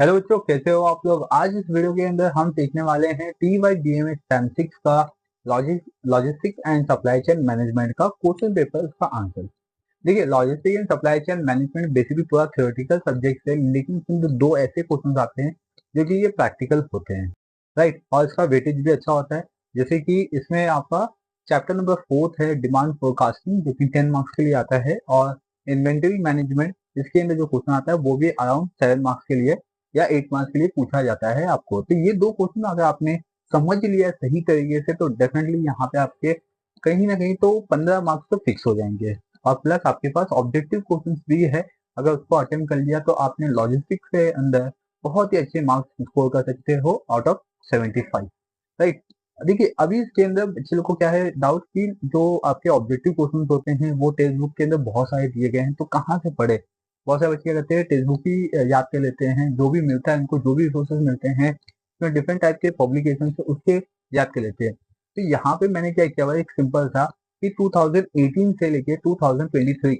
Hello बच्चों, कैसे हो आप लोग। आज इस वीडियो के अंदर हम सीखने वाले हैं TYBMS सेम 6 का logistics and supply chain management का क्वेश्चन पेपर का आंसर। देखिए, logistic and supply chain management basically पूरा थ्योरेटिकल सब्जेक्ट है, लेकिन इसमें दो ऐसे क्वेश्चन आते हैं जो कि ये प्रैक्टिकल होते हैं, राइट। और इसका वेटेज भी अच्छा होता है। जैसे कि इसमें आपका चैप्टर नंबर 4 है डिमांड फोरकास्टिंग, जो कि 10 मार्क्स के लिए आता है। और इन्वेंटरी मैनेजमेंट, इसके अंदर जो क्वेश्चन आता है वो भी अराउंड 7 मार्क्स के लिए या 8 मार्क्स के लिए पूछा जाता है आपको। तो ये दो क्वेश्चन अगर आपने समझ लिया सही तरीके से तो डेफिनेटली यहाँ पे आपके कहीं ना कहीं तो 15 मार्क्स तो फिक्स हो जाएंगे। और प्लस आपके पास ऑब्जेक्टिव क्वेश्चन भी है, अगर उसको अटेम्प्ट कर लिया तो आपने लॉजिस्टिक्स के अंदर बहुत ही अच्छे मार्क्स स्कोर कर सकते हो आउट ऑफ 75, राइट। देखिए, अभी इसके अंदर बच्चे लोग को क्या है डाउट कि जो आपके ऑब्जेक्टिव क्वेश्चन होते हैं वो टेक्स्ट बुक के अंदर बहुत सारे दिए गए हैं, तो कहाँ से पढ़े। बहुत सारे बच्चे क्या करते हैं, टेक्स्ट बुक ही याद कर लेते हैं, जो भी मिलता है उनको, जो भी रिसोर्सेज मिलते हैं उसमें डिफरेंट टाइप के पब्लिकेशन से उसके याद कर लेते हैं। तो यहाँ पे मैंने क्या किया हुआ है, एक सिंपल था कि 2018 से लेके 2023,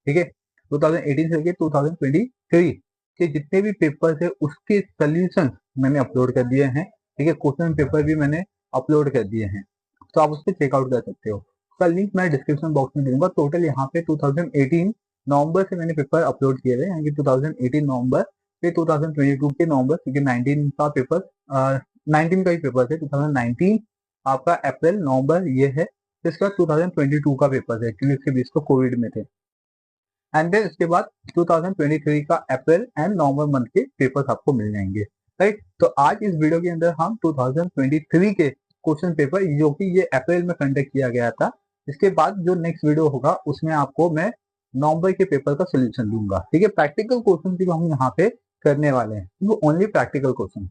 ठीक है, 2018 से लेके 2023 के जितने भी पेपर्स है उसके सोल्यूशन मैंने अपलोड कर दिए हैं, ठीक है। क्वेश्चन पेपर भी मैंने अपलोड कर दिए हैं, तो आप उसको चेकआउट कर सकते हो। उसका लिंक मैं डिस्क्रिप्शन बॉक्स में दूंगा। टोटल यहाँ पे 2018 नवंबर से मैंने पेपर अपलोड किए हुए, यानी कि 2018 नवंबर फिर 2022 के नवंबर, क्योंकि 19 का पेपर 19 का ही पेपर है, 2019 आपका अप्रैल नवंबर ये है। इसके बाद 2022 का पेपर है, क्योंकि इसके बीच को कोविड में थे। एंड देन इसके बाद 2023 का अप्रैल एंड नवंबर मंथ के पेपर्स आपको मिल जाएंगे, राइट। तो आज इस वीडियो के अंदर हम 2023 के क्वेश्चन पेपर, जो कि ये अप्रैल में कंडक्ट किया गया था, इसके बाद जो नेक्स्ट वीडियो होगा उसमें आपको मैं नवंबर के पेपर का सोल्यूशन दूंगा, ठीक है। प्रैक्टिकल क्वेश्चन भी हम यहाँ पे करने वाले हैं, वो ओनली प्रैक्टिकल क्वेश्चन।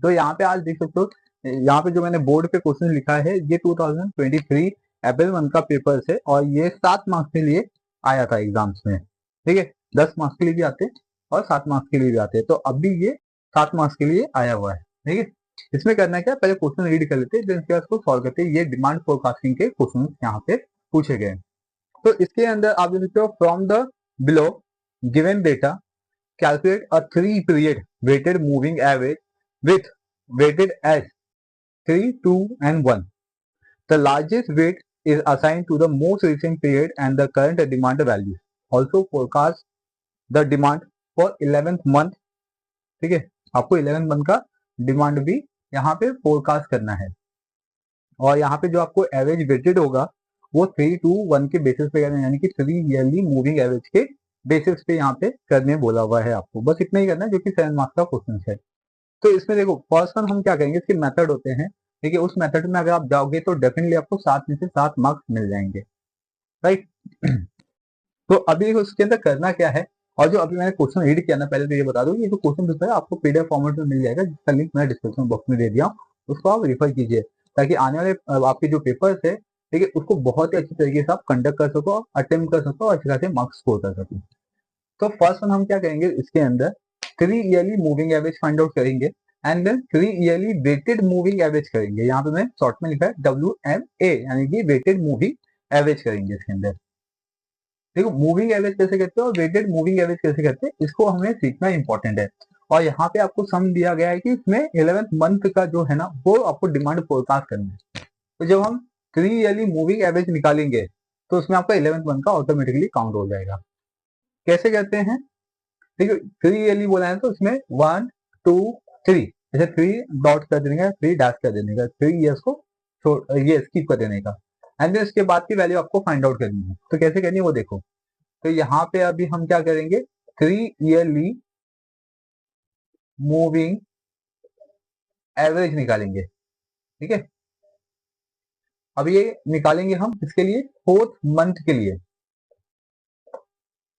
तो यहाँ पे आज देख सकते हो, यहाँ पे जो मैंने बोर्ड पे क्वेश्चन लिखा है ये 2023 अप्रैल मंथ का पेपर है, और ये 7 मार्क्स के लिए आया था एग्जाम्स में, ठीक है। 10 मार्क्स के लिए भी आते हैं और 7 मार्क्स के लिए भी आते हैं, तो अभी ये 7 मार्क्स के लिए आया हुआ है, ठीक है। इसमें करना क्या, पहले क्वेश्चन रीड कर लेते हैं, फिर इसके बाद इसको सॉल्व करते हैं। ये डिमांड फोरकास्टिंग के क्वेश्चन यहाँ पे पूछे गए। तो इसके अंदर आप देख सकते हो, from the below given data calculate a 3 period weighted moving average with weighted as 3, 2 and 1. The largest weight is assigned to the most recent period and the current demand value. Also forecast the demand for 11th month, ठीक है। आपको 11th month का demand भी यहाँ पे forecast करना है, और यहाँ पे जो आपको एवरेज वेटेड होगा वो 3, 2, 1 के बेसिस पे करना है, यानी कि 3 ईयरली मूविंग एवरेज के बेसिस पे यहाँ पे करने बोला हुआ है आपको। बस इतना ही करना है, जो कि 7 मार्क्स का क्वेश्चन है। तो इसमें देखो, फर्स्ट वन हम क्या करेंगे, इसके मेथड होते हैं, ठीक है। उस मेथड में अगर आप जाओगे तो डेफिनेटली आपको 7 में से 7 मार्क्स मिल जाएंगे, राइट। तो अभी उसके अंदर करना क्या है, और जो अभी मैंने क्वेश्चन रीड किया ना, पहले तो ये बता दूं, ये जो क्वेश्चन पेपर है आपको पीडीएफ फॉर्मेट में मिल जाएगा, जिसका लिंक मैं डिस्क्रिप्शन बॉक्स में दे दिया हूँ, उसको आप रेफर कीजिए, ताकि आने वाले आपके जो पेपर्स है, ठीक है, उसको बहुत ही अच्छी तरीके से आप कंडक्ट कर सको, अटेम्प्ट कर सको और अच्छे खासे मार्क्स स्कोर कर सको। तो फर्स्ट वन हम क्या करेंगे, इसके अंदर 3 yearly moving average find out करेंगे, and then 3 yearly weighted moving average करेंगे। यहाँ पे मैं शॉर्ट में लिखा है WMA, यानी कि वेटेड मूविंग एवरेज करेंगे इसके अंदर। देखो, मूविंग एवरेज कैसे करते हैं और वेटेड मूविंग एवरेज कैसे करते हैं, इसको हमें सीखना इंपॉर्टेंट है। और यहाँ पे आपको सम दिया गया है कि इसमें 11th मंथ का जो है ना, वो आपको डिमांड फोरकास्ट करना है। तो जब हम 3 ईयरली मूविंग एवरेज निकालेंगे तो उसमें आपका 11th मंथ का ऑटोमेटिकली काउंट हो जाएगा। कैसे करते हैं, देखिए 3 ईयरली बोला है तो इसमें 1, 2, 3, ऐसे 3 डॉट कर देने का, 3 डैश कर देने का, 3 ईयर्स को ये स्किप कर देने का, एंड देन इसके बाद की वैल्यू आपको फाइंड आउट करनी है। तो कैसे करनी है वो देखो। तो यहाँ पे अभी हम क्या करेंगे, 3 ईयरली मूविंग एवरेज निकालेंगे, ठीक है। अब ये निकालेंगे हम इसके लिए 4th मंथ के लिए,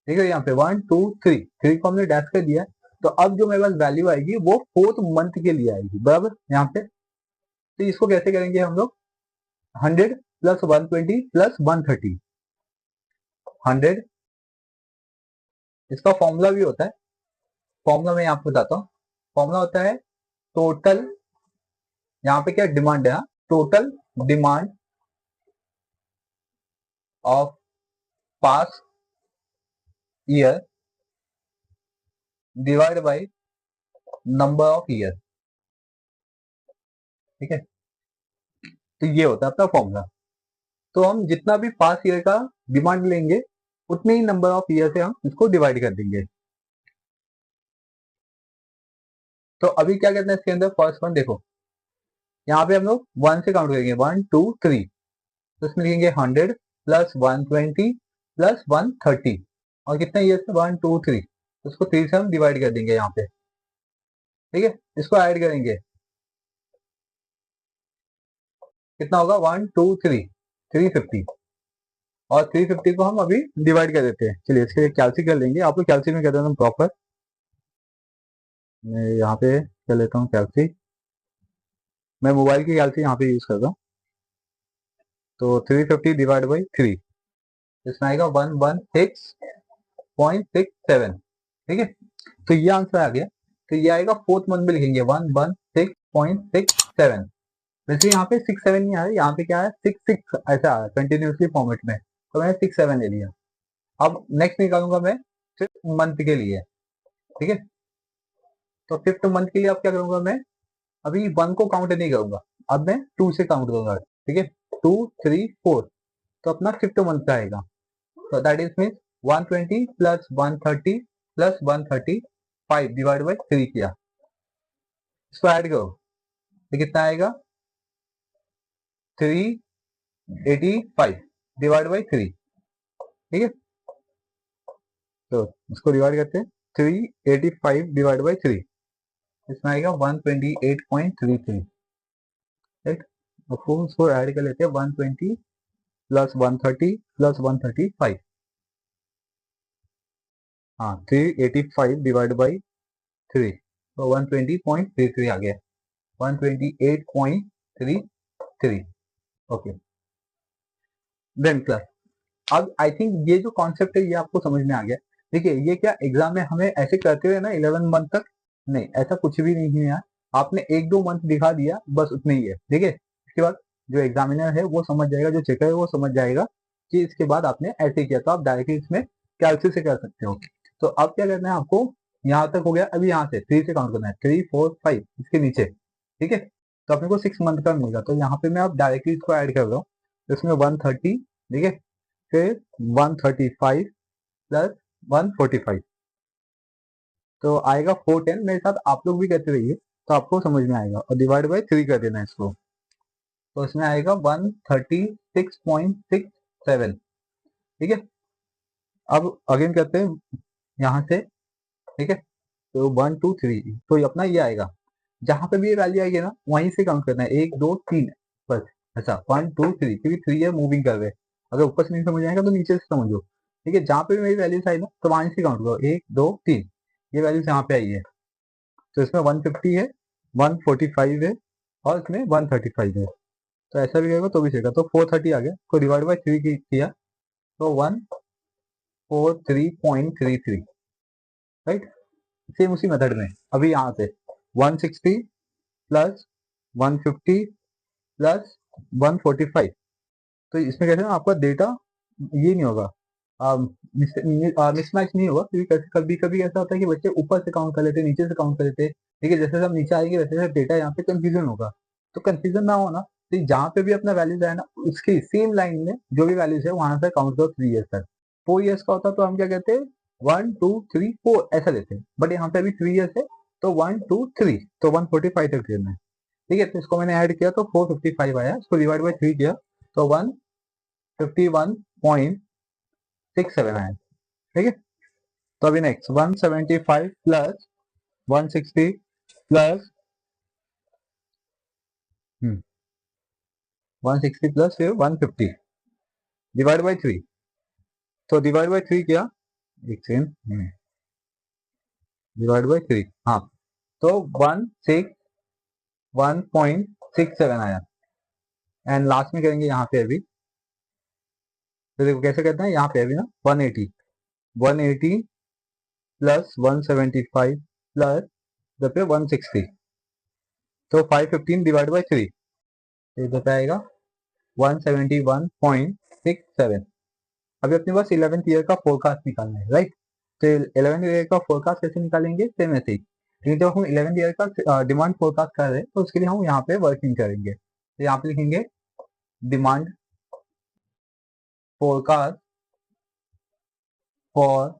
ठीक है। यहाँ पे 1, 2, 3 को हमने डैश कर दिया, तो अब जो मेरे पास वैल्यू आएगी वो 4th मंथ के लिए आएगी, बराबर। यहाँ पे तो इसको कैसे करेंगे हम लोग, 100 प्लस 120 प्लस 130, 100, इसका फॉर्मूला भी होता है, फॉर्मूला मैं आपको बताता हूँ। फॉर्मूला होता है टोटल, यहाँ पे क्या डिमांड है, total demand of past year divide by number of year. ठीक है, तो ये होता है अपना फॉर्मूला। तो हम जितना भी पास ईयर का डिमांड लेंगे उतने ही नंबर ऑफ ईयर से हम इसको डिवाइड कर देंगे। तो अभी क्या कहते हैं इसके अंदर, फर्स्ट वन देखो, यहाँ पे हम लोग 1 से काउंट करेंगे, 1 2 3, तो इसमें लिखेंगे 100 प्लस 120 प्लस 130, और कितना ईयर से 1 2 3, तो इसको 3 से हम डिवाइड कर देंगे यहाँ पे। ठीक है, इसको ऐड करेंगे, कितना होगा, 1 2 3, 350, और 350 को हम अभी डिवाइड कर देते हैं। चलिए इसके लिए कैलसी कर लेंगे, आप लोग कैलसी में कर देना प्रॉपर। मैं यहाँ पे कर लेता हूँ कैलसी, मैं मोबाइल की कैलसी यहाँ पे यूज करता हूँ। तो 350 डिवाइड बाई 3, इसमें आएगा 116.67। ठीक है, तो ये आंसर आ गया। तो ये आएगा फोर्थ मंथ में लिखेंगे 116.67। वैसे यहाँ पे 6 7 नहीं आ रहा, यहाँ पे क्या है 6 6 ऐसा आ रहा है कंटिन्यूसली फॉर्मेट में, तो मैंने 6 7 ले लिया। अब नेक्स्ट निकालूंगा मैं फिफ्थ मंथ के लिए। ठीक है, तो फिफ्थ मंथ के लिए अब क्या करूंगा मैं, अभी 1 को काउंट नहीं करूंगा, अब मैं 2 से काउंट करूंगा। ठीक है, 2 3 4, तो अपना फिफ्थ मंथ का आएगा। तो that is mean 120 plus 130 plus 135 divide by 3 किया, इसको ऐड करो तो कितना आएगा, 385 डिवाइड बाई 3। ठीक है, तो इसको डिवाइड करते हैं, 385 डिवाइड बाई 3, इसमें आएगा 128.33। राइट, तो इसको ऐड कर लेते हैं, 120 प्लस 130 प्लस 135, हाँ 385 डिवाइड बाई 3, तो 120.33 आ गया, 128.33। ओके, देन क्लास, अब आई थिंक ये जो कॉन्सेप्ट है ये आपको समझ में आ गया। देखिए ये क्या एग्जाम में हमें ऐसे करते हुए ना 11 मंथ तक, नहीं ऐसा कुछ भी नहीं है यार, आपने 1 2 मंथ दिखा दिया बस उतने ही है। ठीक है, इसके बाद जो एग्जामिनर है वो समझ जाएगा, जो चेकर है वो समझ जाएगा कि इसके बाद आपने ऐसे किया, तो आप डायरेक्टली इसमें कैलसी से कर सकते हो। तो अब क्या करना है आपको, यहाँ तक हो गया, अभी यहाँ से 3 से काउंट करना है, 3 4 5 इसके नीचे। ठीक है, तो अपने को 6 मंथ का मिलेगा, तो यहाँ पे मैं आप डायरेक्टली इसको ऐड कर रहा हूँ, इसमें 130, ठीक है, फिर 135 प्लस 145, तो आएगा 410। मेरे साथ आप लोग भी करते रहिए तो आपको समझ में आएगा, और डिवाइड बाई 3 कर देना इसको, तो इसमें आएगा 136.67। ठीक है, अब अगेन करते हैं यहाँ से। ठीक है, तो 1 2 3, तो ये अपना ये आएगा, जहां पे भी ये वैल्यू आएगी ना वहीं से काउंट करना है, 1 2 3 बस, ऐसा 1 2 3, क्योंकि 3 है मूविंग कर रहे हैं। अगर ऊपर से नहीं समझ आएगा तो नीचे से समझो। ठीक है, जहां पे भी मेरी वैल्यूज आई ना तो वहीं से काउंट करो, 1 2 3, ये वैल्यूज यहाँ पे आई है, तो इसमें 150 है, 145 है, और इसमें 135 है, तो ऐसा भी करेगा तो भी चलेगा। तो 430 आ गया, को डिवाइड बाई 3 किया, तो 143.33। राइट, सेम उसी मेथड में अभी यहाँ से 160 प्लस 150 प्लस 145, तो इसमें कैसे ना आपका डेटा ये नहीं होगा, मिसमैच नहीं होगा, क्योंकि कभी कभी ऐसा होता है कि बच्चे ऊपर से काउंट कर लेते हैं, नीचे से काउंट कर लेते हैं। ठीक है, जैसे हम नीचे आएंगे वैसे वैसे डेटा यहाँ पे कंफ्यूजन होगा, तो कंफ्यूजन ना हो ना, तो जहाँ पे भी अपना वैल्यूज आए ना उसकी सेम लाइन में जो भी वैल्यूज है वहां से काउंट करो 3 ईयर्स तक। 4 ईयर्स का होता तो हम क्या कहते हैं, 1 2 3 4 ऐसा लेते हैं, बट यहाँ पे अभी 3 ईयर्स है, तो 1 2 3, तो 145 तक देना है। ठीक है, तो इसको मैंने ऐड किया तो 455 आया, इसको डिवाइड बाई 3 किया तो 151.67 आया। ठीक है, तो अभी नेक्स्ट 175 प्लस 160 प्लस 160 प्लस फिर 150 डिवाइड बाई 3, तो डिवाइड बाई 3 किया, एक सेकेंड, डिवाइड बाई 3, हाँ, तो 161.67 आया। एंड लास्ट में करेंगे यहाँ पे अभी, तो देखो कैसे करते हैं, यहाँ पे अभी ना 180 प्लस 175 प्लस पे 160, तो 515 डिवाइड बाई 3, तो इधर आएगा 171.67। अभी अपने पास 11th ईयर का फोरकास्ट निकालना है, राइट। तो 11th ईयर का फोरकास्ट कैसे निकालेंगे, सेम ऐसे ही लेकिन जब हम 11th ईयर का डिमांड फोरकास्ट कर रहे हैं तो उसके लिए हम यहाँ पे वर्किंग करेंगे। तो यहाँ पे लिखेंगे demand forecast for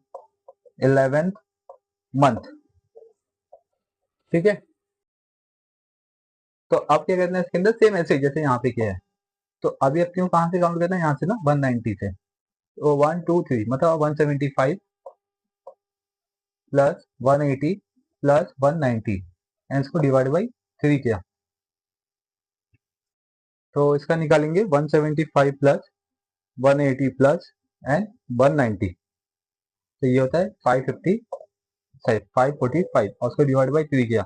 11th month. ठीक है, तो अब क्या करना है इसके अंदर, सेम ऐसे जैसे यहाँ पे किया है। तो अभी अपने को कहाँ से काउंट करना है, यहाँ से ना 190 से। तो 1 2 3 मतलब 175 प्लस 180 प्लस 190 एंड इसको डिवाइड बाई 3 किया तो इसका निकालेंगे 175 प्लस 180 प्लस एंड 190। तो ये होता है 545 और उसको डिवाइड बाई 3 किया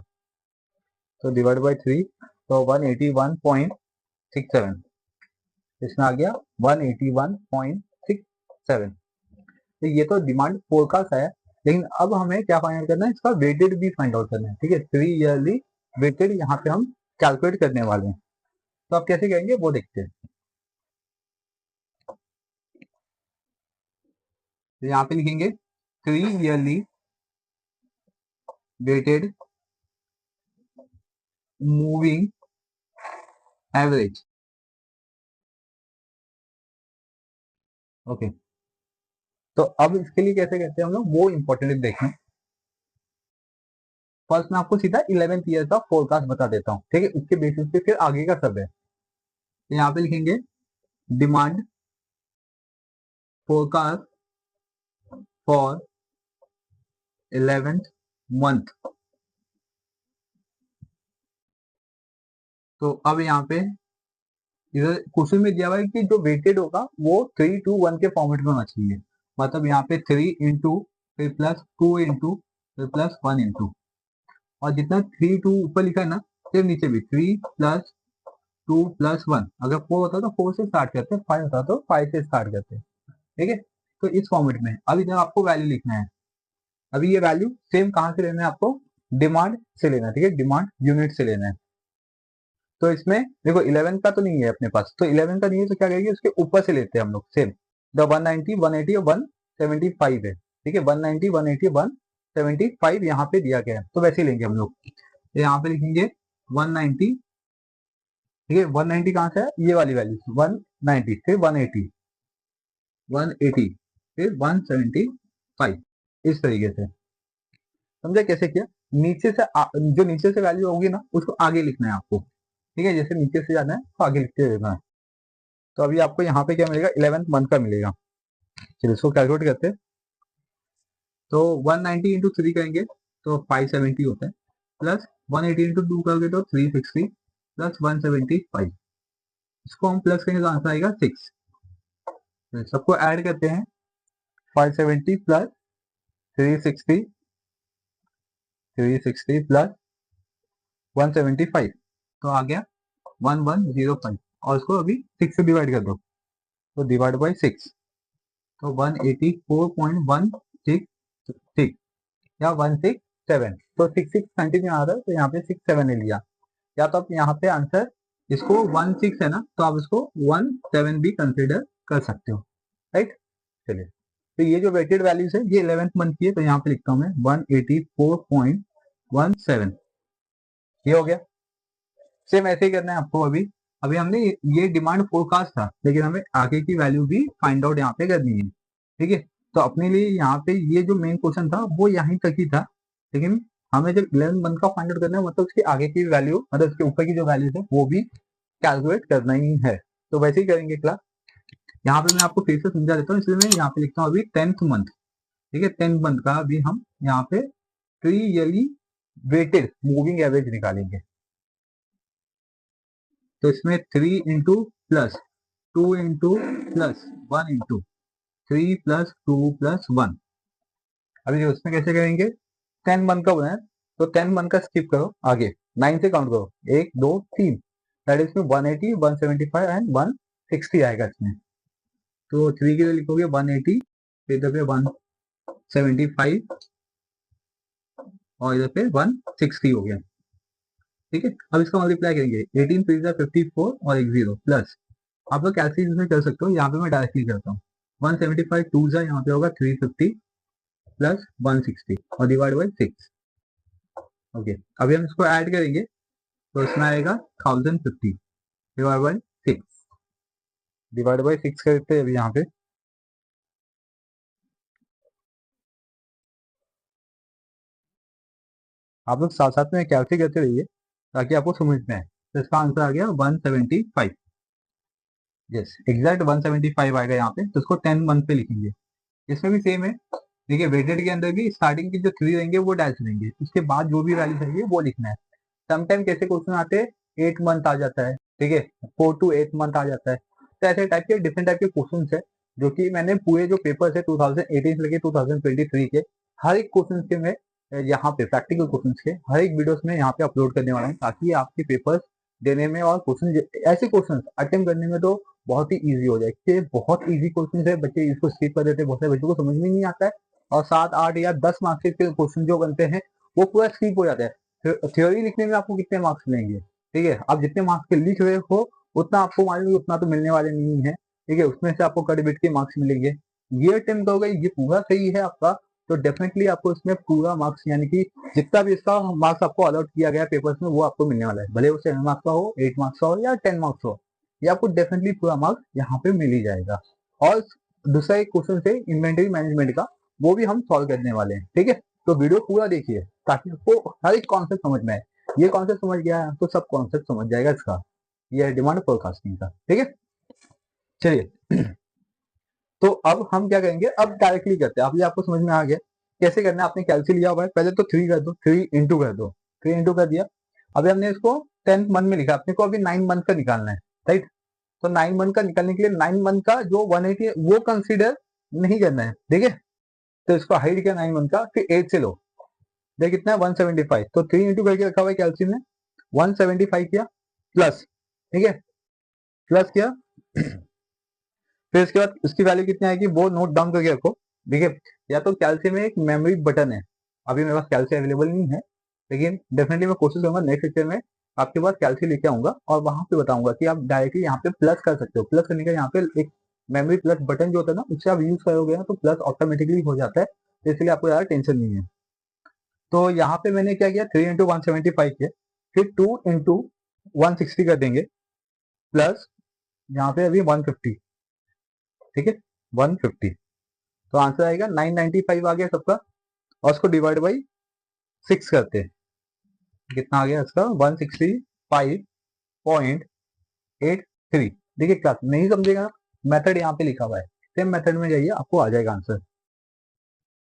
तो डिवाइड बाई 3 तो 181.67 इसमें आ गया 181.67। तो ये तो डिमांड फोरकास्ट है, लेकिन अब हमें क्या फाइंड आउट करना है, इसका वेटेड भी फाइंड आउट करना है। ठीक है, 3 ईयरली वेटेड यहाँ पे हम कैलकुलेट करने वाले हैं। तो आप कैसे करेंगे वो देखते हैं। तो यहाँ पे लिखेंगे 3 yearly weighted moving average. Okay, तो अब इसके लिए कैसे करते हैं हम लोग, वो इंपॉर्टेंट देखें। फर्स्ट मैं आपको सीधा 11th ईयर का फोरकास्ट बता देता हूँ। ठीक है, उसके बेसिस पे फिर आगे का सब है। तो यहाँ पे लिखेंगे demand forecast for 11th month. तो अब यहाँ पे इधर क्वेश्चन में दिया हुआ है कि जो वेटेड होगा वो 3 to 1 के फॉर्मेट में होना चाहिए। मतलब यहाँ पे 3 इंटू फिर प्लस 2 इंटू फिर प्लस 1 इंटू, और जितना 3 2 ऊपर लिखा है ना, फिर नीचे भी 3 प्लस 2 प्लस 1। अगर 4 होता तो 4 से स्टार्ट करते, 5 होता तो 5 से स्टार्ट करते। ठीक है, तो इस फॉर्मेट में अब इधर आपको वैल्यू लिखना है। अभी ये वैल्यू सेम कहाँ से लेना है आपको, डिमांड से लेना है। ठीक है, डिमांड यूनिट से लेना है। तो इसमें देखो 11 का तो नहीं है अपने पास, तो 11 का नहीं है तो क्या करेंगे, उसके ऊपर से लेते हैं हम लोग सेम। द 190 180 और 175 है। ठीक है, 190 180 175 यहाँ पे दिया गया है, तो वैसे ही लेंगे हम लोग। तो यहाँ पे लिखेंगे 190। ठीक है, 190 कहाँ से है, ये वाली वैल्यू 190 फिर 180 180 फिर 175, इस तरीके से। समझा कैसे किया, नीचे से जो नीचे से वैल्यू होगी ना उसको आगे लिखना है आपको। ठीक है, जैसे नीचे से जाना है तो आगे लिखते रहना है। तो अभी आपको यहाँ पे क्या मिलेगा, 11th मंथ का मिलेगा। चलिए इसको कैलकुलेट करते हैं। तो 190 इंटू 3 करेंगे तो 570 होता है, प्लस 180 इंटू 2 करोगे तो 360 प्लस 175। इसको हम प्लस करेंगे तो आंसर आएगा 6। तो सबको ऐड करते हैं, 570 प्लस 360 प्लस 175 तो आ गया 1105, और उसको अभी 6 से डिवाइड कर दो तो डिवाइड बाई 6 तो 184.166 या 167। तो 66 कंटिन्यू आ रहा है तो यहाँ पे 67 ने लिया। या तो आप यहाँ पे आंसर इसको 16 है ना, तो आप इसको 17 भी कंसिडर कर सकते हो। राइट, चलिए तो ये जो वेटेड वैल्यूज है ये 11th मंथ की है, तो यहाँ पे लिखता हूँ मैं 184.17। ये हो गया। सेम ऐसे ही करना है आपको। अभी अभी हमने ये डिमांड फोरकास्ट था, लेकिन हमें आगे की वैल्यू भी फाइंड आउट यहाँ पे करनी है। ठीक है, तो अपने लिए यहाँ पे ये जो मेन क्वेश्चन था वो यहीं तक ही था, लेकिन हमें जब 11 मंथ का फाइंड आउट करना है मतलब उसकी आगे की वैल्यू, मतलब उसके ऊपर की जो वैल्यू है वो भी कैलकुलेट करना ही है। तो वैसे ही करेंगे क्लास। यहाँ पे मैं आपको फिर से समझा देता हूँ, इसलिए मैं यहाँ पे लिखता हूँ अभी 10th मंथ। ठीक है, 10th मंथ का अभी हम यहाँ पे 3 ईयरली वेटेड मूविंग एवरेज निकालेंगे। तो इसमें 3 into plus 2 into plus 1 into 3 plus 2 plus 1। अभी देखो इसमें कैसे करेंगे, 10 मंथ का बनाए तो 10 मंथ का स्किप करो, आगे 9 से काउंट करो, 1 2 3, दैट इसमें 180 175 एंड 160 आएगा इसमें। तो 3 के लिए लिखोगे 180, फिर इधर पे 175 और इधर पे 160 हो गया। ठीक है, अब इसका मल्टीप्लाई करेंगे, 18 3 54 और एक 0 प्लस, आप लोग कैलकुलेशन में कर सकते हो, यहाँ पे मैं डायरेक्टली करता हूँ। 175 2 यहाँ पे होगा 350 प्लस 160 और डिवाइड बाई 6। ओके, अभी हम इसको ऐड करेंगे तो इसमें आएगा 1050 डिवाइड बाई सिक्स करते हैं अभी यहाँ पे। आप लोग साथ साथ में कैलकुलेट करते रहिए ताकि आपको समझ में आए। तो इसका आंसर आ गया 175। यस, एग्जैक्ट 175 आएगा यहाँ पे, तो इसको 10 मंथ पे लिखेंगे। इसमें भी सेम है। देखिए वेटेड के अंदर भी स्टार्टिंग के जो 3 रहेंगे वो डैश रहेंगे, उसके बाद जो भी वैल्यू रहेगी वो लिखना है। समटाइम कैसे क्वेश्चन आते हैं, 8 मंथ आ जाता है, ठीक है, 4 to 8 मंथ आ जाता है। तो ऐसे टाइप के डिफरेंट टाइप के क्वेश्चन है जो कि मैंने पूरे जो पेपर्स है 2018 से लेके 2023 के हर एक क्वेश्चन के मैं यहाँ पे प्रैक्टिकल क्वेश्चन के हर एक वीडियोस में यहाँ पे अपलोड करने वाला हूँ, ताकि आपके पेपर्स देने में और क्वेश्चन ऐसे क्वेश्चन अटेम्प्ट करने में तो बहुत ही ईजी हो जाए। कि बहुत ईजी क्वेश्चन है, बच्चे इसको स्किप कर देते हैं, बहुत सारे बच्चों को समझ में नहीं आता है और 7 8 या 10 मार्क्स के क्वेश्चन जो बनते हैं वो पूरा स्किप हो जाता है। थ्योरी लिखने में आपको कितने मार्क्स मिलेंगे, ठीक है, आप जितने मार्क्स के लिख रहे हो उतना आपको मान लीजिए उतना तो मिलने वाले नहीं है, ठीक है, उसमें से आपको कट बिट के मार्क्स मिलेंगे। ये अटेम्प्ट करोगे ये पूरा सही है आपका, तो डेफिनेटली आपको इसमें पूरा मार्क्स यानी कि जितना भी इसका मार्क्स आपको अलॉट किया गया पेपर्स में वो आपको मिलने वाला है, भले वो 7 मार्क्स का हो, 8 मार्क्स का हो या 10 मार्क्स हो, ये आपको डेफिनेटली पूरा मार्क्स यहाँ पे मिल ही जाएगा। और दूसरा एक क्वेश्चन है इन्वेंटरी मैनेजमेंट का, वो भी हम सॉल्व करने वाले हैं, ठीक है। तो वीडियो पूरा देखिए ताकि आपको हर एक कॉन्सेप्ट समझ में आए। ये कॉन्सेप्ट समझ गया है तो सब कॉन्सेप्ट समझ जाएगा इसका। ये है डिमांड फोरकास्टिंग का, ठीक है। चलिए तो अब हम क्या करेंगे, अब डायरेक्टली करते हैं। अभी आपको समझ में आ गया कैसे करना है। आपने कैलकुलेट लिया हुआ है, पहले तो 3 कर दो, 3 इंटू कर दो, 3 इंटू कर दिया। अभी हमने इसको 10th मंथ में लिखा, अपने को अभी 9 मंथ का निकालना है, राइट। तो 9 मंथ का निकालने के लिए 9 मंथ का जो 180 है वो कंसिडर नहीं करना है, ठीक है। तो इसको हाइड किया 9 मंथ का, फिर 8 से लो, देख कितना है 175। तो 3 इंटू करके रखा हुआ है कैल्सियम में, 175 किया प्लस, ठीक है, प्लस किया। फिर इसके बाद इसकी वैल्यू कितनी आएगी वो नोट डाउन करके रखो, ठीक है। या तो कैल्सियम में एक मेमोरी बटन है, अभी मेरे पास कैल्सियम अवेलेबल नहीं है, लेकिन डेफिनेटली मैं कोशिश करूंगा नेक्स्ट लेक्चर में आपके पास कैल्सियम लेके आऊंगा और वहां पे बताऊंगा कि आप डायरेक्टली यहाँ पे प्लस कर सकते हो। प्लस करने का यहाँ पे एक मेमोरी प्लस बटन जो होता है ना, उससे आप यूज करोगे ना तो प्लस ऑटोमेटिकली हो जाता है, तो इसलिए आपको ज्यादा टेंशन नहीं है। तो यहाँ पे मैंने क्या किया, 3 इंटू 175 किया, फिर 2 इंटू 160 कर देंगे, प्लस यहाँ पे अभी 150, ठीक है, 150। तो आंसर आएगा 995 आ गया सबका, और उसको डिवाइड बाई 6 करते हैं, कितना आ गया इसका 165.83। देखिए क्लास नहीं समझेगा, मेथड यहाँ पे लिखा हुआ है, सेम मेथड में जाइए आपको आ जाएगा आंसर।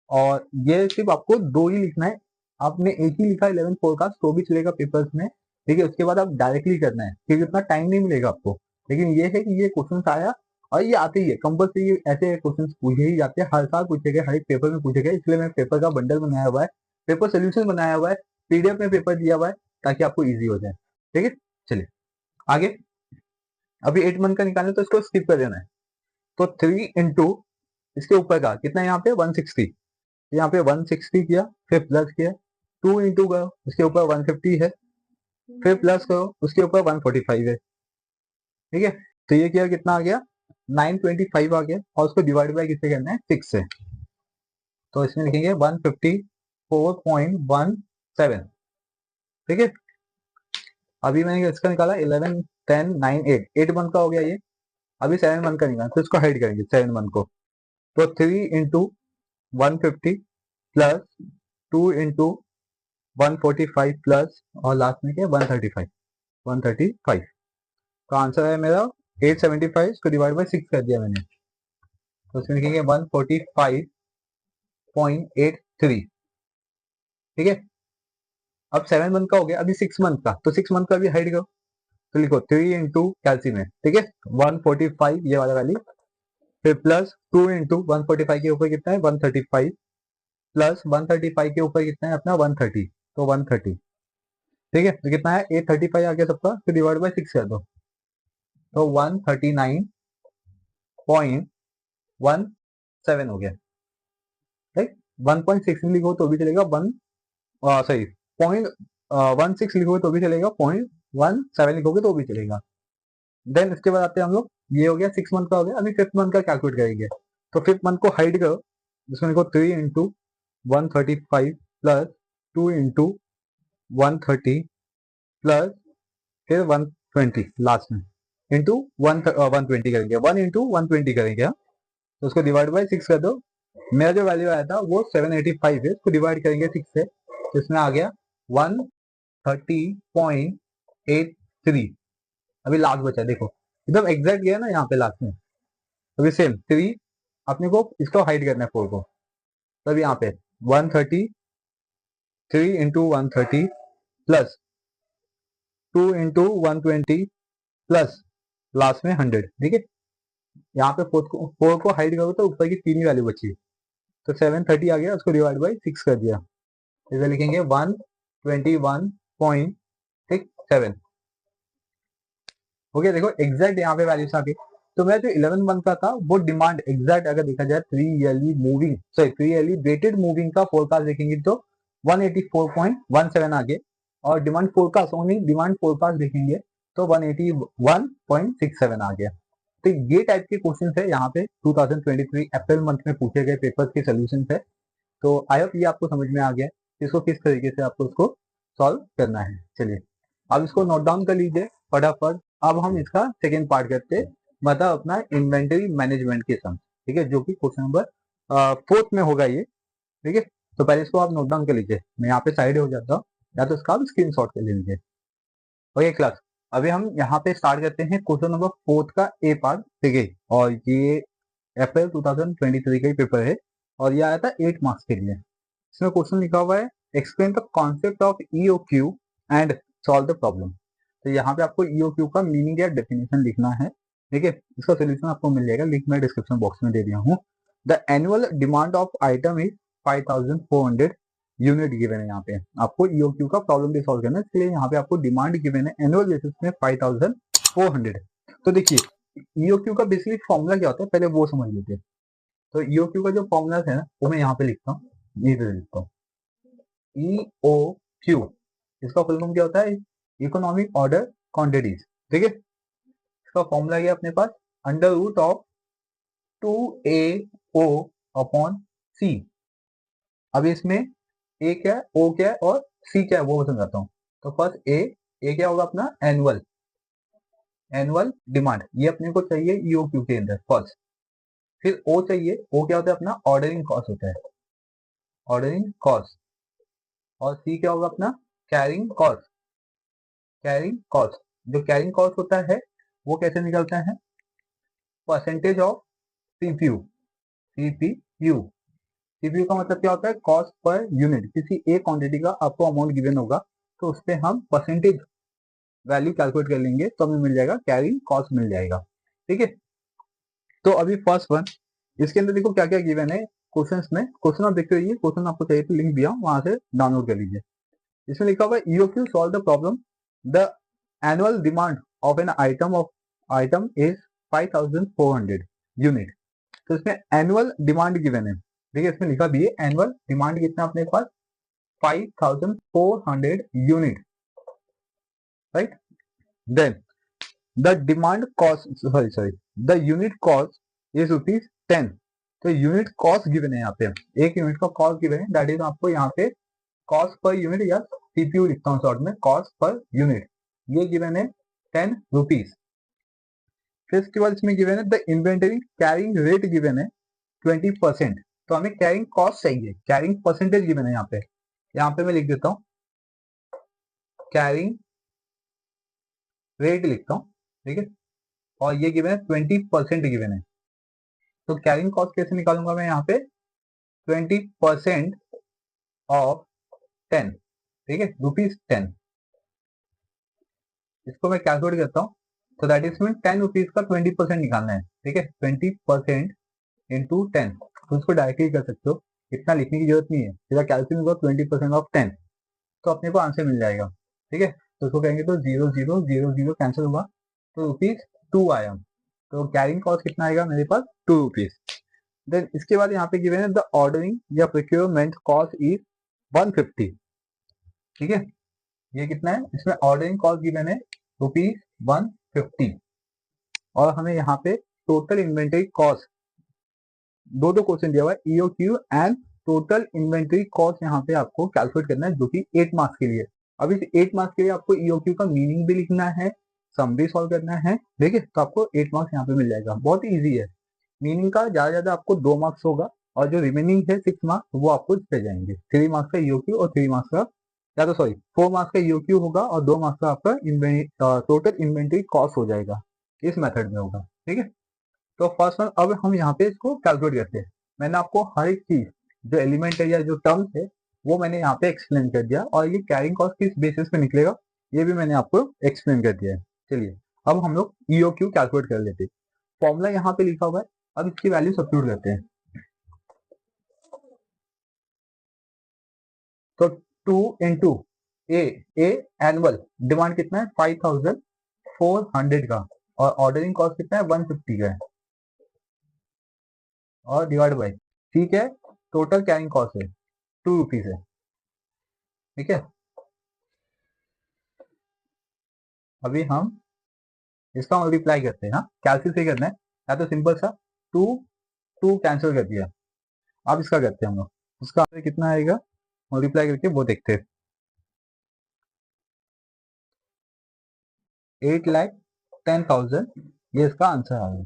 और ये सिर्फ आपको 2 ही लिखना है, आपने एक ही लिखा 11 फोरकास्ट तो भी चलेगा पेपर्स में, ठीक है। उसके बाद आप डायरेक्टली करना है क्योंकि उतना टाइम नहीं मिलेगा आपको। लेकिन ये है कि ये क्वेश्चन आया और ये आते ही है कंपल्सरी, ऐसे क्वेश्चन पूछे ही जाते हैं, हर साल पूछे गए, हर एक पेपर में पूछे गए, इसलिए मैं पेपर का बंडल बनाया हुआ है, पेपर सोल्यूशन बनाया हुआ है, पीडीएफ में पेपर दिया हुआ है ताकि आपको ईजी हो जाए, ठीक है। चलिए आगे, अभी 8 मंथ का निकालना तो इसको स्किप कर देना है। तो 3 इंटू इसके ऊपर का कितना है यहाँ पे 160, यहाँ पे 160 किया, फिर प्लस किया, 2 इंटू करो उसके ऊपर 150 है, फिर प्लस करो उसके ऊपर 145 है, ठीक है। तो ये किया कितना आ गया 925 आ गया, और उसको डिवाइड बाय किससे करना है 6 से, तो इसमें लिखेंगे 154.17, ठीक है। अभी मैंने इसका निकाला 11 10 9 8, 8 मंथ का हो गया ये। अभी 7 मंथ का निकाला तो इसको हाइड करेंगे 7 मंथ को, तो 3 इंटू 150 प्लस 2 इंटू 145 प्लस और लास्ट में क्या 135, 135 का आंसर है मेरा 875। इसको डिवाइड बाई 6 कर दिया मैंने, तो इसमें लिखेंगे 145.83, ठीक है। अब 7 मंथ का हो गया, अभी 6 मंथ का, तो 6 मंथ का भी हाइड करो, तो लिखो 3 इंटू कैल्सियम है, ठीक है, 145 ये वाला वैल्यू, फिर प्लस 2 इंटू 145 के ऊपर कितना है 135, प्लस 135 के ऊपर कितना है अपना 130, तो 130, ठीक है। तो कितना है 835 आ गया सबका, फिर डिवाइड बाई 6 कर दो, तो 139.17 हो गया, राइट। 1.6 लिखो तो भी चलेगा, सॉरी 0.16 लिखोगे तो भी चलेगा, 0.17 लिखोगे तो भी चलेगा। देन इसके बाद आते हैं हम लोग, ये हो गया 6 मंथ का हो गया। अभी 5th मंथ का कैलकुलेट करेंगे, तो 5th मंथ को हाइड करो, जिसमें लिखो 3 इंटू 135 प्लस 2 इंटू 130 प्लस फिर 120 लास्ट में इंटू 120 करेंगे, 1 इंटू 120 करेंगे, तो उसको डिवाइड बाई 6 कर दो। मेरा जो वैल्यू आया था वो 785 है, उसको डिवाइड करेंगे 6 से, तो इसमें आ गया 130.83। अभी लास्ट बचा, देखो एकदम एग्जैक्ट गया ना यहाँ पे लास्ट में। अभी सेम 3 अपने को इसको हाइड करना है 4 को, तब यहाँ पे 133 into 130 plus 2 into 120 plus last में 100। ठीक है, यहाँ पे 4 को हाइड करो तो ऊपर की 3 ही वैल्यू बची, तो 730 आ गया, उसको डिवाइड बाई 6 कर दिया, इसे लिखेंगे 121.67। ओके, देखो एग्जैक्ट यहाँ पे वैल्यूज आ गई। तो मेरा जो 11 मंथ का था वो डिमांड एग्जैक्ट अगर देखा जाए 3 ईयरली वेटेड मूविंग का फोरकास्ट देखेंगे तो 184.17 आ गए, और demand forecast only demand forecast देखेंगे तो 181.67 आ गया। तो ये टाइप के क्वेश्चन है यहाँ पे 2023 अप्रैल मंथ में पूछे गए पेपर्स के सोल्यूशन है। तो आई होप ये आपको समझ में आ गया इसको किस तरीके से आपको इसको सॉल्व करना है। चलिए अब इसको नोट डाउन कर लीजिए फटाफट। अब हम इसका सेकेंड पार्ट करते हैं, मतलब अपना इन्वेंटरी मैनेजमेंट के सम, ठीक है, जो कि क्वेश्चन नंबर 4 में होगा ये। ठीक है, तो पहले इसको आप नोट डाउन कर लीजिए, मैं यहाँ पे साइड हो जाता हूँ, या तो इसका आप स्क्रीन शॉट कर लीजिए। ओके क्लास, अभी हम यहाँ पे स्टार्ट करते हैं क्वेश्चन नंबर 4 का ए पार्ट। ठीक है, और ये अप्रैल 2023 का ही पेपर है, और ये आया था 8 मार्क्स के लिए। इसमें क्वेश्चन लिखा हुआ है explain the concept of EOQ and solve the problem. तो यहाँ पे आपको ईओक्यू का मीनिंग या डेफिनेशन लिखना है। ठीक है, इसका सोल्यूशन आपको मिल जाएगा, लिंक मैं डिस्क्रिप्शन बॉक्स में दे दिया हूँ। The annual demand of item is 5400 unit given है। यहाँ पे आपको ईओक्यू का प्रॉब्लम भी सॉल्व करना है, इसलिए यहाँ पे आपको डिमांड गिवन है एनुअल बेसिस में 5400। तो देखिए ईओक्यू का बेसिकली फॉर्मूला क्या होता है पहले वो समझ लेते हैं। तो ईओक्यू का जो फॉर्मूला है ना वो मैं यहाँ पे लिखता हूँ, ये लिखता हूँ EOQ, इसका फुल फॉर्म क्या होता है, इकोनॉमिक ऑर्डर क्वांटिटीज। ठीक है, इसका फॉर्मूला है अपने पास under root of 2AO upon C। अब इसमें A क्या है, O क्या है और C क्या है वो समझाता हूँ। तो फर्स्ट ए क्या होगा अपना एनुअल डिमांड, ये अपने को चाहिए EOQ के अंदर फर्स्ट। फिर O चाहिए, O क्या होता है अपना ऑर्डरिंग कॉस्ट होता है, ऑर्डरिंग कॉस्ट। और C क्या होगा अपना कैरिंग कॉस्ट। जो कैरिंग कॉस्ट होता है वो कैसे निकलता है, परसेंटेज ऑफ सीपीयू। सीपीयू का मतलब क्या होता है, कॉस्ट पर यूनिट। किसी एक क्वांटिटी का आपको अमाउंट गिवन होगा तो उस पर हम परसेंटेज वैल्यू कैलकुलेट कर लेंगे तो हमें मिल जाएगा कैरिंग कॉस्ट मिल जाएगा। ठीक है, तो अभी फर्स्ट वन, इसके अंदर देखो क्या क्या गिवन है क्वेश्चन में। क्वेश्चन आप देखते रहिए, क्वेश्चन आपको चाहिए तो लिंक दिया वहां से डाउनलोड कर लीजिए। इसमें लिखा हुआ है EOQ solve the problem the annual demand of an item is 5400 unit. तो इसमें एनुअल डिमांड गिवन है। ठीक है, इसमें लिखा भी है एनुअल डिमांड कितना अपने पास 5400 unit, right. Then the demand cost sorry the unit cost is ₹10। तो यूनिट कॉस्ट गिवन है यहाँ पे, एक यूनिट का कॉस्ट गिवन है, दैट इज आपको यहाँ पे कॉस्ट पर यूनिट या सीपीयू लिखता हूँ शॉर्ट में, कॉस्ट पर यूनिट ये गिवन है ₹10। फिर इसके बाद इसमें गिवन है the inventory carrying rate given है 20%। तो हमें कैरिंग कॉस्ट चाहिए, कैरिंग परसेंटेज गिवन है यहाँ पे मैं लिख देता हूँ कैरिंग रेट लिखता हूँ। ठीक है, और ये गिवन है 20% गिवन है। तो कैरिंग कॉस्ट कैसे निकालूंगा मैं यहाँ पे 20% ऑफ 10। ठीक है, ₹10। इसको मैं कैलकुलेट करता हूँ, तो दैट इज मीन ₹10 का 20% निकालना है। ठीक है, 20% इंटू 10, तो इसको डायरेक्टली कर सकते हो, इतना लिखने की जरूरत नहीं है, सीधा कैलकुलेट करो 20% ऑफ 10 तो अपने को आंसर मिल जाएगा। ठीक है, तो इसको कहेंगे तो 0 कैंसिल होगा तो ₹2 आया। तो कैरिंग कॉस्ट कितना आएगा मेरे पास ₹2। देन इसके बाद यहाँ पे गिवन है द ऑर्डरिंग या प्रोक्योरमेंट कॉस्ट इज 150। ठीक है, ये कितना है, इसमें ऑर्डरिंग कॉस्ट गिवन है ₹150, और हमें यहाँ पे टोटल इन्वेंटरी कॉस्ट दो क्वेश्चन दिया हुआ है EOQ and total inventory cost यहाँ पे आपको कैलकुलेट करना है, जो कि 8 मार्क्स के लिए। अब इस 8 मार्क्स के लिए आपको ईओक्यू का मीनिंग भी लिखना है, सम भी सॉल्व करना है, ठीक है। तो आपको 8 मार्क्स यहाँ पे मिल जाएगा, बहुत ही ईजी है। मीनिंग का ज्यादा ज्यादा आपको 2 मार्क्स होगा, और जो रिमेनिंग है 6 मार्क्स वो आपको इस पे जाएंगे। 3 मार्क्स का ईओक्यू और 3 मार्क्स का, या तो सॉरी 4 मार्क्स का ईओक्यू होगा और 2 मार्क्स का आपका टोटल इन्वेंटरी कॉस्ट हो जाएगा, इस मेथड में होगा, ठीक है। तो फर्स्ट वन, अब हम यहाँ पे इसको कैलकुलेट करते हैं। मैंने आपको हर एक चीज जो एलिमेंट है या जो टर्म्स है वो मैंने यहाँ पे एक्सप्लेन कर दिया, और ये कैरिंग कॉस्ट किस बेसिस पे निकलेगा ये भी मैंने आपको एक्सप्लेन कर दिया है। चलिए अब हम लोग ईओक्यू कैलकुलेट कर लेते हैं। फॉर्मूला यहाँ पे लिखा हुआ है, अब इसकी वैल्यू सब्स्टिट्यूट करते हैं। तो 2 इंटू ए एनुअल डिमांड कितना है 5400 का, और ऑर्डरिंग कॉस्ट कितना है 150 का है, और डिवाइड बाई, ठीक है, टोटल कैरिंग कॉस्ट है 2 रुपीज है, ठीक है। अभी हम इसका मल्टीप्लाई करते हैं, हाँ कैलकुलेट से करना है, या तो सिंपल सा 2 2 कैंसिल कर दिया। अब इसका करते हैं हम लोग, इसका आंसर कितना आएगा मल्टीप्लाई करके वो देखते हैं। 8,10,000 ये इसका आंसर आएगा,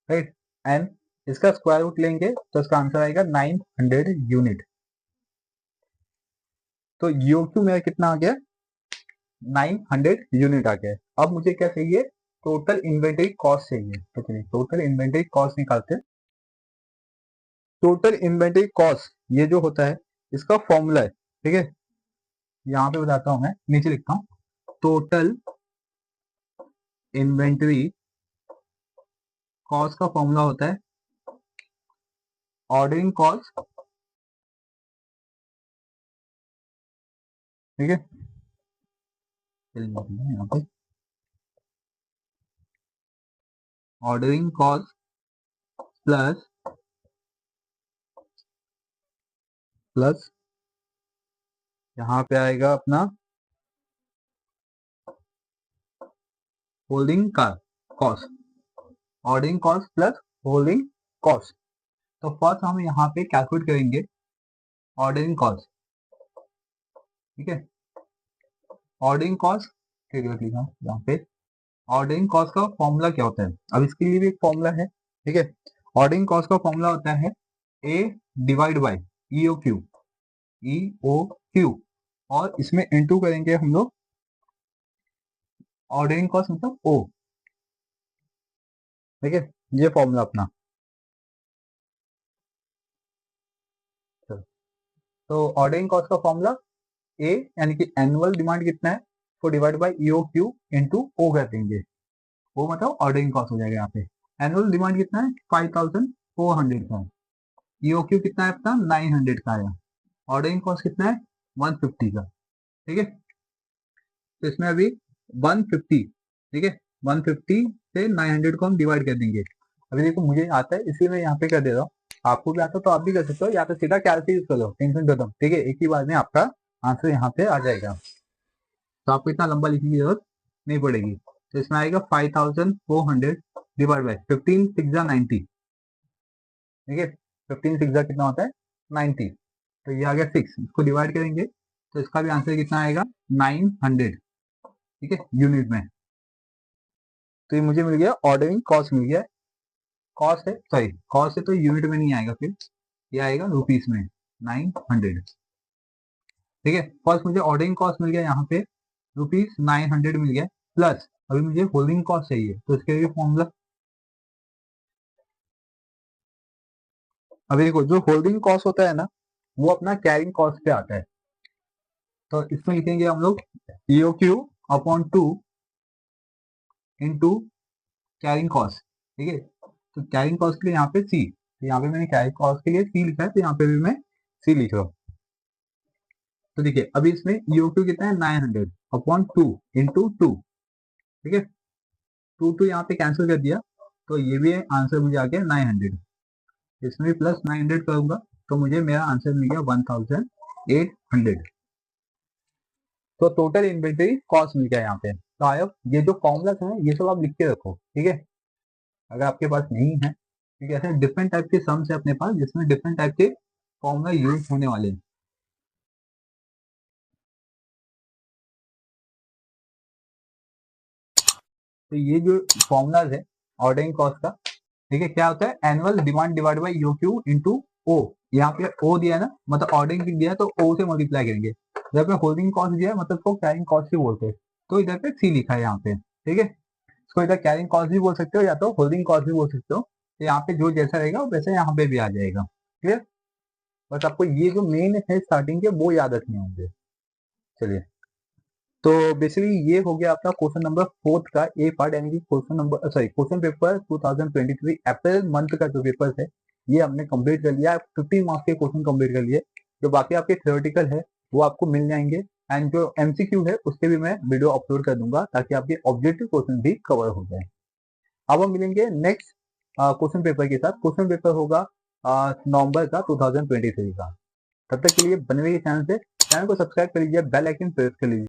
राइट। एंड इसका स्क्वायर रूट लेंगे तो इसका आंसर आएगा 900 यूनिट। तो यूक्यू मेरा कितना आ गया 900 यूनिट आ गया। अब मुझे क्या चाहिए, टोटल इन्वेंटरी कॉस्ट चाहिए। तो चलिए टोटल इन्वेंटरी कॉस्ट निकालते हैं। टोटल इन्वेंटरी कॉस्ट ये जो होता है इसका फॉर्मूला है, ठीक है, यहाँ पे बताता हूँ, मैं नीचे लिखता हूँ। टोटल इन्वेंटरी कॉस्ट का फॉर्मूला होता है ऑर्डरिंग कॉस्ट, ठीक है। यहाँ पे ऑर्डरिंग कॉस्ट प्लस प्लस यहाँ पे आएगा अपना होल्डिंग का cost, ordering cost plus holding cost. तो फर्स्ट हम यहाँ पे कैलकुलेट करेंगे ऑर्डरिंग कॉस्ट, ठीक है। ऑर्डरिंग कॉस्ट लिखा यहाँ पे, ऑर्डरिंग कॉस्ट का फॉर्मूला क्या होता है, अब इसके लिए भी एक फॉर्मूला है, ठीक है। ऑर्डरिंग कॉस्ट का फॉर्मूला होता है A divide by EO Q, EO Q, और इसमें इनटू करेंगे हम लोग ऑर्डरिंग कॉस्ट मतलब ओ, ठीक है। ये फॉर्मूला अपना, तो ऑर्डरिंग कॉस्ट का फॉर्मूला ए यानी कि एनुअल डिमांड कितना है तो divide by E O Q into O कर देंगे, वो मतलब ऑर्डरिंग कॉस्ट हो जाएगा। यहाँ पे एनुअल डिमांड कितना है 5400 का है, ईओ क्यू कितना है अपना 900 का है, ऑर्डरिंग कॉस्ट कितना है 150 का, ठीक है। तो इसमें अभी 150, ठीक है, 150 से 900 को हम डिवाइड कर देंगे। अभी देखो मुझे आता है इसलिए मैं यहाँ पे कर दे रहा हूँ, आपको भी आता तो आप भी कर सकते हो, या तो सीधा कैलकुलेट कर लो, टेंशन खत्म, ठीक है, एक ही बार में आपका आंसर यहाँ पे आ जाएगा। तो आपको इतना लंबा लिखने की जरूरत नहीं पड़ेगी। तो इसमें आएगा 5400 डिवाइड बाई 15 6 90, ठीक है, 15 6 कितना होता है 90, तो ये आ गया 6, इसको डिवाइड करेंगे तो इसका भी आंसर कितना आएगा 900, ठीक है, यूनिट में। तो ये मुझे मिल गया ऑर्डरिंग कॉस्ट मिल गया, कॉस्ट है सॉरी कॉस्ट है तो यूनिट में नहीं आएगा, फिर ये आएगा रुपीस में 900, ठीक है। फर्स्ट मुझे ऑर्डरिंग कॉस्ट मिल गया यहाँ पे ₹900 मिल गया, प्लस अभी मुझे होल्डिंग कॉस्ट चाहिए, तो इसके लिए फॉर्मूला, अभी देखो जो होल्डिंग कॉस्ट होता है ना वो अपना कैरिंग कॉस्ट पे आता है, तो इसमें लिखेंगे हम लोग EOQ upon 2 into carrying cost, ठीक है। तो कैरिंग कॉस्ट के लिए यहाँ पे सी, तो यहाँ पे मैंने कैरिंग कॉस्ट के लिए सी लिखा है, तो यहाँ पे भी मैं सी लिख रहा हूँ। तो देखिए अभी इसमें ईओ क्यू कितना है 900 अपॉन 2 इंटू 2, ठीक है, 2 यहाँ पे कैंसिल कर दिया, तो ये भी आंसर मुझे आ गया 900, इसमें भी प्लस 900 करूंगा तो मुझे मेरा आंसर मिल गया 1800। तो टोटल इन्वेंटरी कॉस्ट मिल गया यहाँ पे। तो आप ये जो फॉर्मूलास हैं ये सब आप लिख के रखो, ठीक है, अगर आपके पास नहीं है, ठीक है। ऐसे डिफरेंट टाइप के सम्स है अपने पास जिसमें डिफरेंट टाइप के फॉर्मूला यूज होने वाले हैं। तो ये जो फॉर्मूलाज है ऑर्डरिंग कॉस्ट का, ठीक है, क्या होता है, annual demand divide by U Q into O. यहाँ पे ओ दिया है ना, मतलब ऑर्डरिंग दिया है तो ओ से मल्टीप्लाई करेंगे। इधर पे होल्डिंग कॉस्ट दिया है, मतलब उसको कैरिंग कॉस्ट ही बोलते हैं, तो इधर पे सी लिखा है यहाँ पे, ठीक है। इसको इधर कैरिंग कॉस्ट भी बोल सकते हो या तो होल्डिंग कॉस्ट भी बोल सकते हो। तो यहाँ पे जो जैसा रहेगा वैसे यहाँ पे भी आ जाएगा। क्लियर। बस आपको ये जो मेन है स्टार्टिंग के वो याद रखने होंगे। चलिए, तो बेसिकली ये हो गया आपका क्वेश्चन नंबर 4 का ए पार्ट, यानी कि क्वेश्चन पेपर 2023 अप्रैल मंथ का जो पेपर है ये हमने कंप्लीट कर लिया। 15 मार्क्स के क्वेश्चन कंप्लीट कर लिए। जो बाकी आपके थ्योरेटिकल है वो आपको मिल जाएंगे, एंड जो एमसीक्यू है उसके भी मैं वीडियो अपलोड कर दूंगा ताकि आपके ऑब्जेक्टिव क्वेश्चन भी कवर हो जाए। अब हम मिलेंगे नेक्स्ट क्वेश्चन पेपर के साथ। क्वेश्चन पेपर होगा नवंबर का 2023 का। तब तक के लिए बने रहिए चैनल से, चैनल को सब्सक्राइब कर लीजिए, बेल आइकन प्रेस कर लीजिए।